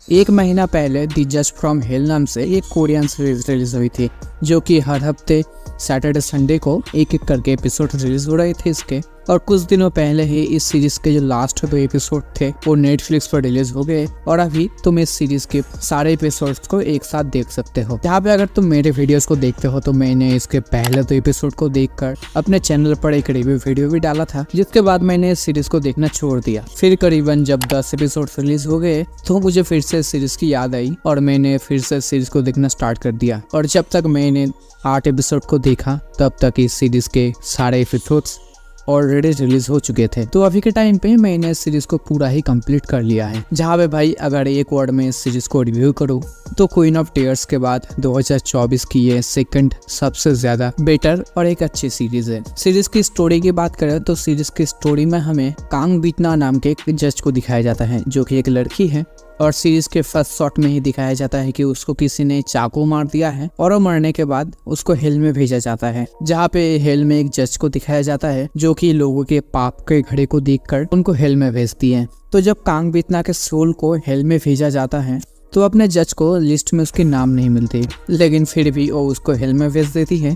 एक महीना पहले द जस्ट फ्रॉम हेल नाम से एक कोरियन सीरीज रिलीज हुई थी, जो कि हर हफ्ते सैटरडे संडे को एक एक करके एपिसोड रिलीज हो रहे थे इसके। और कुछ दिनों पहले ही इस सीरीज के जो लास्ट 2 एपिसोड थे वो नेटफ्लिक्स पर रिलीज हो गए और अभी तुम इस सीरीज के सारे एपिसोड्स को एक साथ देख सकते हो। यहाँ पे अगर तुम मेरे वीडियोस को देखते हो तो मैंने इसके पहले 2 एपिसोड को देखकर अपने चैनल पर एक रिव्यू वीडियो भी डाला था, जिसके बाद मैंने इस सीरीज को देखना छोड़ दिया। फिर करीबन जब 10 एपिसोड रिलीज हो गए तो मुझे फिर से इस सीरीज की याद आई और मैंने फिर से इस सीरीज को देखना स्टार्ट कर दिया। और जब तक मैंने 8 एपिसोड को देखा तब तक इस सीरीज के सारे एपिसोड्स ऑलरेडी रिलीज हो चुके थे। तो अभी के टाइम पे मैंने इस सीरीज को पूरा ही कंप्लीट कर लिया है। जहाँ पे भाई अगर एक वर्ड में इस सीरीज को रिव्यू करूँ तो क्वीन ऑफ टीयर्स के बाद 2024 की ये सेकंड सबसे ज्यादा बेटर और एक अच्छी सीरीज है। सीरीज की स्टोरी की बात करें तो सीरीज की स्टोरी में हमें कांग बीतना नाम के एक जज को दिखाया जाता है, जो कि एक लड़की है। और सीरीज के फर्स्ट शॉट में ही दिखाया जाता है कि उसको किसी ने चाकू मार दिया है और वो मरने के बाद उसको हेल में भेजा जाता है। जहाँ पे हेल में एक जज को दिखाया जाता है जो कि लोगों के पाप के घड़े को देखकर उनको हेल में भेजती है। तो जब कांग बीतना के सोल को हेल में भेजा जाता है तो अपने जज को लिस्ट में उसके नाम नहीं मिलते, लेकिन फिर भी वो उसको हेल में भेज देती है।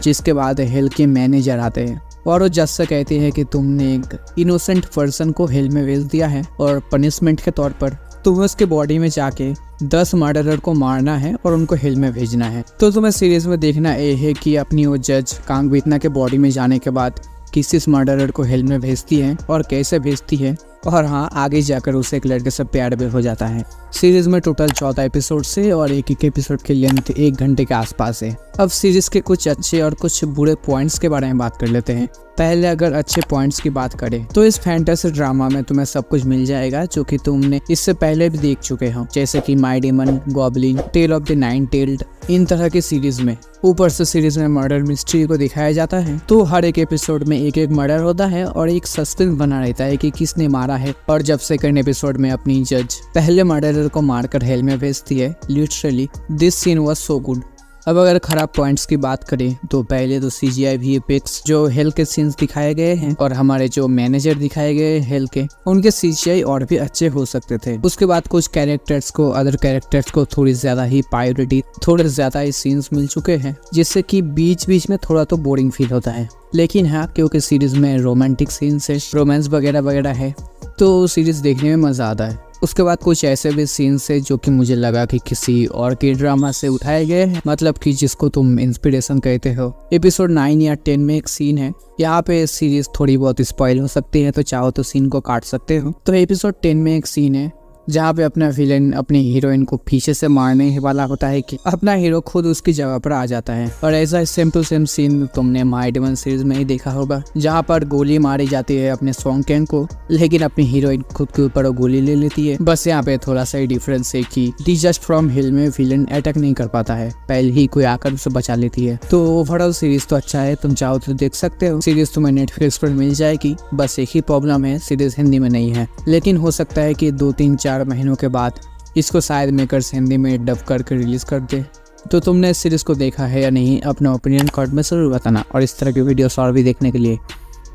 जिसके बाद हेल के मैनेजर आते हैं और वो जज से कहती है कि तुमने एक इनोसेंट पर्सन को हेल में भेज दिया है और पनिशमेंट के तौर पर तुम्हें उसके बॉडी में जाके 10 मर्डरर को मारना है और उनको हेल में भेजना है। तो तुम्हें सीरीज में देखना ये है कि अपनी वो जज कांग बीतना के बॉडी में जाने के बाद किस मर्डरर को हेल में भेजती है और कैसे भेजती है, और हाँ आगे जाकर उसे एक लड़के से प्यार भी हो जाता है। सीरीज में टोटल 14 एपिसोड से और एक एपिसोड की लेंथ 1 घंटे के आसपास है। अब सीरीज के कुछ अच्छे और कुछ बुरे पॉइंट्स के बारे में बात कर लेते हैं। पहले अगर अच्छे पॉइंट्स की बात करें तो इस फैंटेसी ड्रामा में तुम्हें सब कुछ मिल जाएगा जो कि तुमने इससे पहले भी देख चुके हो, जैसे कि my demon, goblin, tale of the nine tailed, इन तरह की सीरीज में। ऊपर से सीरीज में मर्डर मिस्ट्री को दिखाया जाता है, तो हर एक एपिसोड में एक एक मर्डर होता है और एक सस्पेंस बना रहता है कि किसने मारा है। और जब सेकंड एपिसोड में अपनी जज पहले मर्डरर को मारकर हेल में भेजती है, literally this scene was so good. अब अगर खराब पॉइंट्स की बात करें तो पहले तो CGI VFX जो हेल के सीन्स दिखाए गए हैं और हमारे जो मैनेजर दिखाए गए हेल के, उनके CGI और भी अच्छे हो सकते थे। उसके बाद कुछ कैरेक्टर्स को, अदर कैरेक्टर्स को थोड़ी ज्यादा ही प्रायोरिटी, थोड़े ज्यादा ही सीन्स मिल चुके हैं, जिससे कि बीच बीच में थोड़ा तो बोरिंग फील होता है। लेकिन हाँ, क्योंकि सीरीज में रोमांटिक सीन्स है, रोमांस वगैरह वगैरह है, तो सीरीज देखने में मजा आता है। उसके बाद कुछ ऐसे भी सीन्स है जो कि मुझे लगा कि किसी और के ड्रामा से उठाए गए हैं, मतलब कि जिसको तुम इंस्पिरेशन कहते हो। एपिसोड 9 या 10 में एक सीन है, यहाँ पे सीरीज थोड़ी बहुत स्पॉइल हो सकती है, तो चाहो तो सीन को काट सकते हो। तो एपिसोड 10 में एक सीन है जहाँ पे अपना विलेन अपनी हीरोइन को पीछे से मारने वाला होता है कि अपना हीरो खुद उसकी जगह पर आ जाता है। और ऐसा सेम टू सेम सीन तुमने माय डेमन सीरीज में ही देखा होगा, जहाँ पर गोली मारी जाती है अपने सॉन्ग कैंग को, लेकिन अपनी हीरोइन खुद के ऊपर गोली ले लेती है। बस यहाँ पे थोड़ा सा ही डिफरेंस है कि द जस्ट फ्रॉम हिल में विलेन अटैक नहीं कर पाता है, पहले ही कोई आकर उसे बचा लेती है। तो ओवरऑल सीरीज तो अच्छा है, तुम चाहो तो देख सकते हो। सीरीज तुम्हें नेटफ्लिक्स पर मिल जाएगी, बस एक ही प्रॉब्लम है, सीरीज हिंदी में नहीं है। लेकिन हो सकता है कि 2-3-4 महीनों के बाद इसको शायद मेकर्स हिंदी में डब करके रिलीज कर दे। तो तुमने इस सीरीज को देखा है या नहीं, अपना ओपिनियन कमेंट में जरूर बताना। और इस तरह की वीडियोस और भी देखने के लिए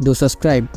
डू सब्सक्राइब।